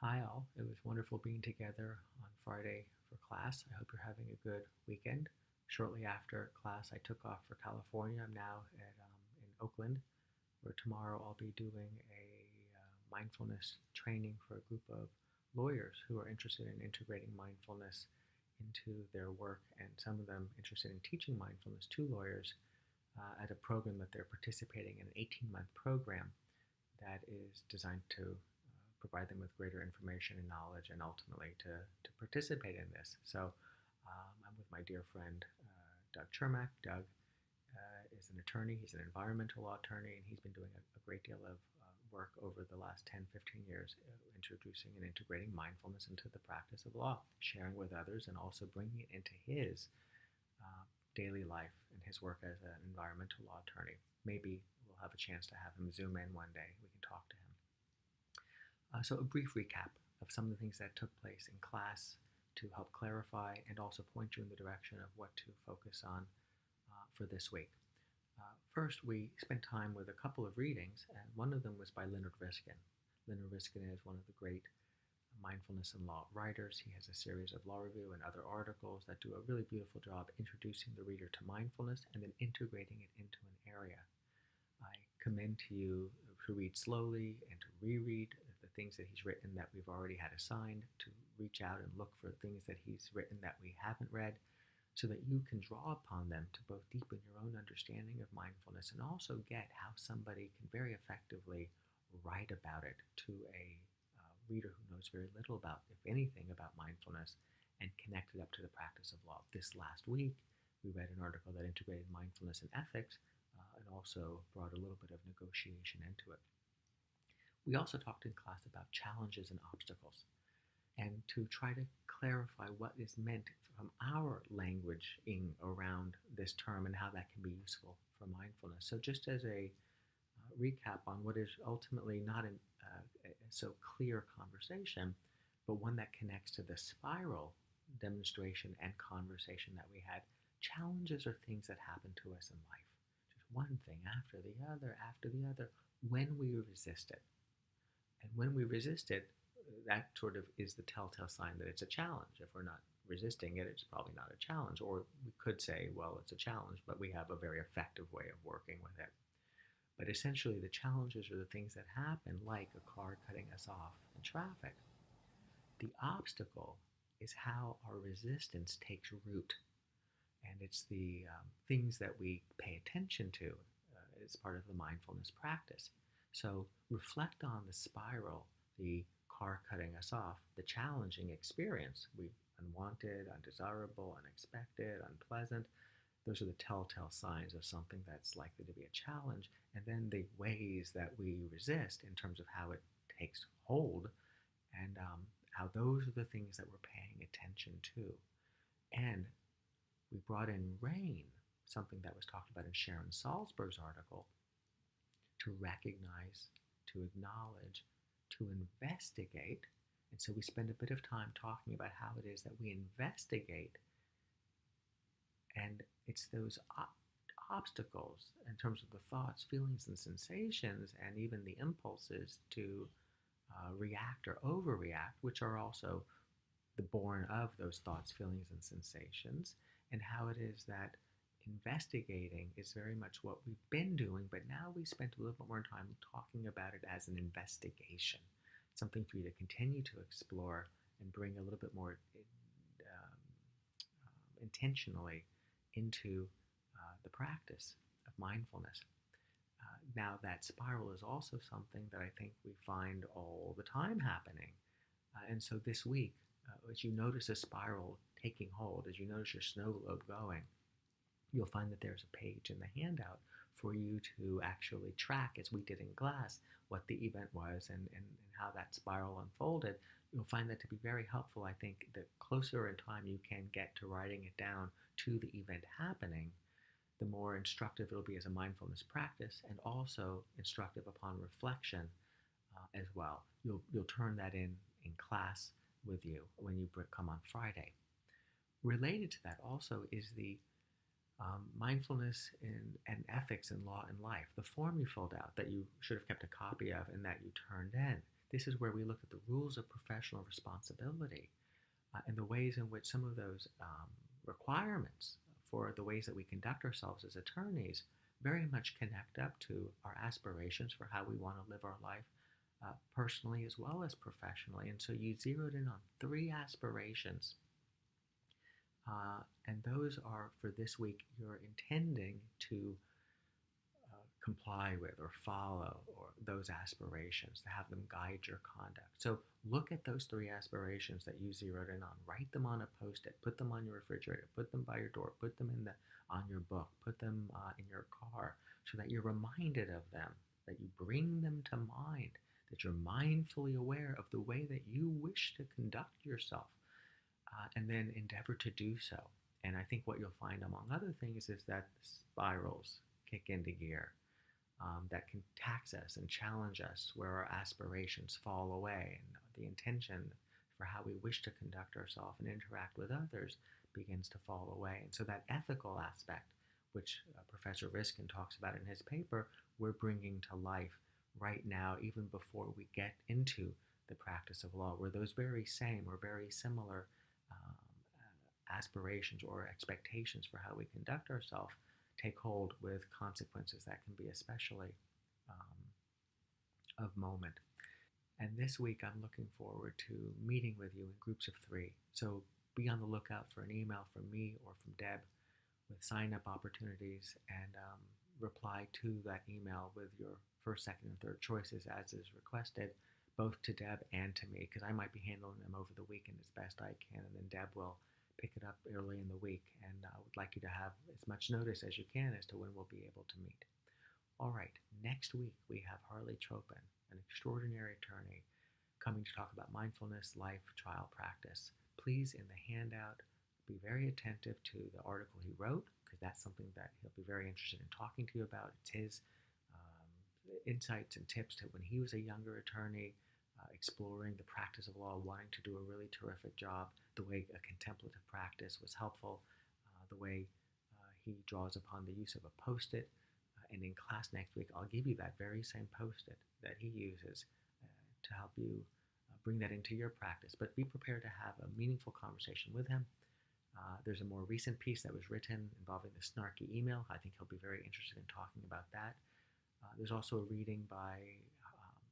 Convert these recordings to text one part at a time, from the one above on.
Hi, all. It was wonderful being together on Friday for class. I hope you're having a good weekend. Shortly after class, I took off for California. I'm now in Oakland, where tomorrow I'll be doing a mindfulness training for a group of lawyers who are interested in integrating mindfulness into their work, and some of them interested in teaching mindfulness to lawyers at a program that they're participating in, an 18-month program that is designed to provide them with greater information and knowledge and ultimately to participate in this. So I'm with my dear friend Doug Chermak. Doug is an attorney, he's an environmental law attorney, and he's been doing a great deal of work over the last 10, 15 years introducing and integrating mindfulness into the practice of law, sharing with others, and also bringing it into his daily life and his work as an environmental law attorney. Maybe we'll have a chance to have him Zoom in one day. We can talk to him. So a brief recap of some of the things that took place in class to help clarify and also point you in the direction of what to focus on for this week. First, we spent time with a couple of readings, and one of them was by Leonard Riskin. Leonard Riskin is one of the great mindfulness and law writers. He has a series of law review and other articles that do a really beautiful job introducing the reader to mindfulness and then integrating it into an area. I commend to you to read slowly and to reread the things that he's written that we've already had assigned, to reach out and look for things that he's written that we haven't read, so that you can draw upon them to both deepen your own understanding of mindfulness and also get how somebody can very effectively write about it to a reader who knows very little about, if anything, about mindfulness and connect it up to the practice of law. This last week, we read an article that integrated mindfulness and ethics and also brought a little bit of negotiation into it. We also talked in class about challenges and obstacles, and to try to clarify what is meant from our languaging around this term and how that can be useful for mindfulness. So just as a recap on what is ultimately not a so clear conversation, but one that connects to the spiral demonstration and conversation that we had. Challenges are things that happen to us in life. Just one thing after the other, when we resist it. And when we resist it, that sort of is the telltale sign that it's a challenge. If we're not resisting it, it's probably not a challenge. Or we could say, well, it's a challenge, but we have a very effective way of working with it. But essentially, the challenges are the things that happen, like a car cutting us off in traffic. The obstacle is how our resistance takes root. And it's the things that we pay attention to as part of the mindfulness practice. So reflect on the spiral, the car cutting us off, the challenging experience. Unwanted, undesirable, unexpected, unpleasant. Those are the telltale signs of something that's likely to be a challenge. And then the ways that we resist in terms of how it takes hold and how those are the things that we're paying attention to. And we brought in rain, something that was talked about in Sharon Salzberg's article, to recognize, to acknowledge, to investigate. And so we spend a bit of time talking about how it is that we investigate. And it's those obstacles in terms of the thoughts, feelings, and sensations, and even the impulses to react or overreact, which are also the born of those thoughts, feelings, and sensations, and how it is that investigating is very much what we've been doing, but now we spent a little bit more time talking about it as an investigation, something for you to continue to explore and bring a little bit more intentionally into the practice of mindfulness. Now, that spiral is also something that I think we find all the time happening. And so this week, as you notice a spiral taking hold, as you notice your snow globe going, you'll find that there's a page in the handout for you to actually track, as we did in class, what the event was and how that spiral unfolded. You'll find that to be very helpful. I think the closer in time you can get to writing it down to the event happening, the more instructive it'll be as a mindfulness practice, and also instructive upon reflection as well. You'll turn that in class with you when you come on Friday. Related to that also is the mindfulness and ethics in law and life, the form you filled out that you should have kept a copy of and that you turned in. this is where we look at the rules of professional responsibility and the ways in which some of those requirements for the ways that we conduct ourselves as attorneys very much connect up to our aspirations for how we want to live our life personally as well as professionally. And so you zeroed in on three aspirations, and those are for this week you're intending to comply with or follow or those aspirations to have them guide your conduct. So look at those three aspirations that you zeroed in on. Write them on a post-it. Put them on your refrigerator. Put them by your door. Put them on your book. Put them in your car so that you're reminded of them, that you bring them to mind, that you're mindfully aware of the way that you wish to conduct yourself, and then endeavor to do so. And I think what you'll find, among other things, is that spirals kick into gear that can tax us and challenge us, where our aspirations fall away and the intention for how we wish to conduct ourselves and interact with others begins to fall away. And so that ethical aspect, which Professor Riskin talks about in his paper, we're bringing to life right now, even before we get into the practice of law, where those very same or very similar aspirations or expectations for how we conduct ourselves take hold, with consequences that can be especially of moment. And this week I'm looking forward to meeting with you in groups of 3. So be on the lookout for an email from me or from Deb with sign-up opportunities, and reply to that email with your first, second, and third choices as is requested, both to Deb and to me, because I might be handling them over the weekend as best I can, and then Deb will pick it up early in the week. And I would like you to have as much notice as you can as to when we'll be able to meet. All right, next week we have Harley Chopin, an extraordinary attorney, coming to talk about mindfulness, life, trial practice. Please, in the handout, be very attentive to the article he wrote, because that's something that he'll be very interested in talking to you about. It's his insights and tips to when he was a younger attorney, exploring the practice of law, wanting to do a really terrific job, the way a contemplative practice was helpful, the way he draws upon the use of a post-it. And in class next week, I'll give you that very same post-it that he uses to help you bring that into your practice. But be prepared to have a meaningful conversation with him. There's a more recent piece that was written involving the snarky email. I think he'll be very interested in talking about that. There's also a reading by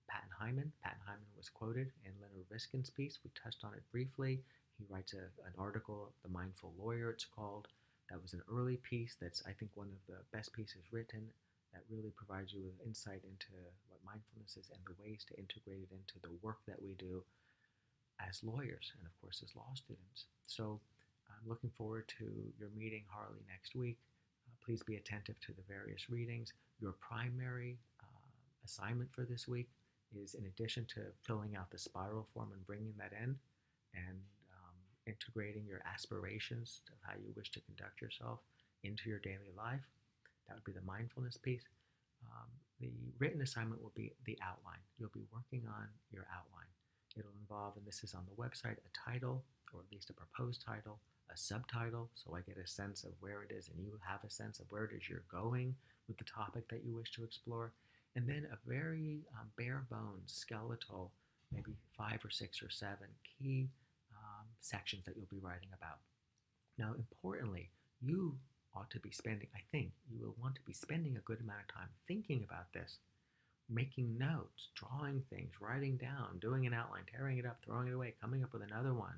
Patton Hyman. Patton Hyman was quoted in Leonard Riskin's piece. We touched on it briefly. He writes an article, The Mindful Lawyer, it's called. That was an early piece that's, I think, one of the best pieces written, that really provides you with insight into what mindfulness is and the ways to integrate it into the work that we do as lawyers and, of course, as law students. So I'm looking forward to your meeting Harley next week. Please be attentive to the various readings. Your primary assignment for this week is, in addition to filling out the spiral form and bringing that in and integrating your aspirations of how you wish to conduct yourself into your daily life, that would be the mindfulness piece. The written assignment will be the outline. You'll be working on your outline. It'll involve, and this is on the website, a title, or at least a proposed title, a subtitle, so I get a sense of where it is and you have a sense of where it is you're going with the topic that you wish to explore, and then a very bare bones, skeletal, maybe 5 or 6 or 7 key sections that you'll be writing about. Now, importantly, you ought to be spending, I think, you will want to be spending a good amount of time thinking about this, making notes, drawing things, writing down, doing an outline, tearing it up, throwing it away, coming up with another one,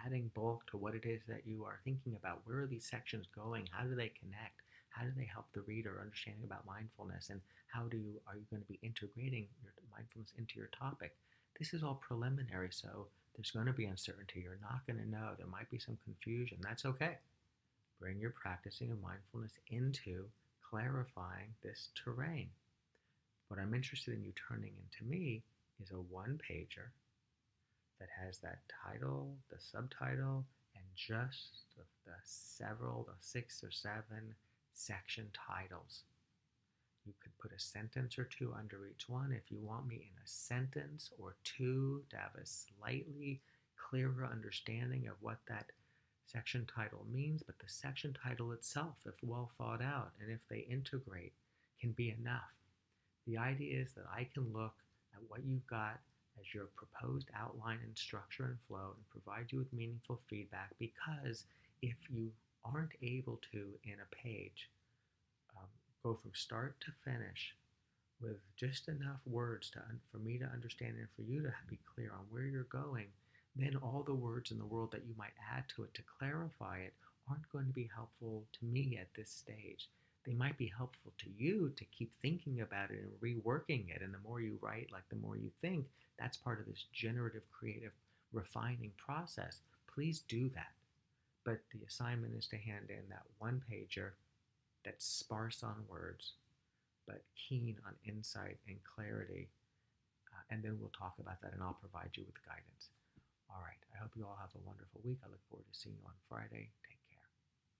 adding bulk to what it is that you are thinking about. Where are these sections going? How do they connect? How do they help the reader understanding about mindfulness? And are you going to be integrating your mindfulness into your topic? This is all preliminary, so there's going to be uncertainty. You're not going to know. There might be some confusion. That's okay. Bring your practicing of mindfulness into clarifying this terrain. What I'm interested in you turning into me is a one-pager that has that title, the subtitle, and just the 6 or 7 section titles. You could put a sentence or 2 under each one if you want me in a sentence or 2 to have a slightly clearer understanding of what that section title means. But the section title itself, if well thought out and if they integrate, can be enough. The idea is that I can look at what you've got as your proposed outline and structure and flow and provide you with meaningful feedback, because if you aren't able to, in a page, um, go from start to finish with just enough words for me to understand and for you to be clear on where you're going, then all the words in the world that you might add to it to clarify it aren't going to be helpful to me at this stage. They might be helpful to you to keep thinking about it and reworking it. And the more you write, like the more you think, that's part of this generative, creative, refining process. Please do that. But the assignment is to hand in that one pager that's sparse on words, but keen on insight and clarity. And then we'll talk about that and I'll provide you with guidance. All right. I hope you all have a wonderful week. I look forward to seeing you on Friday. Take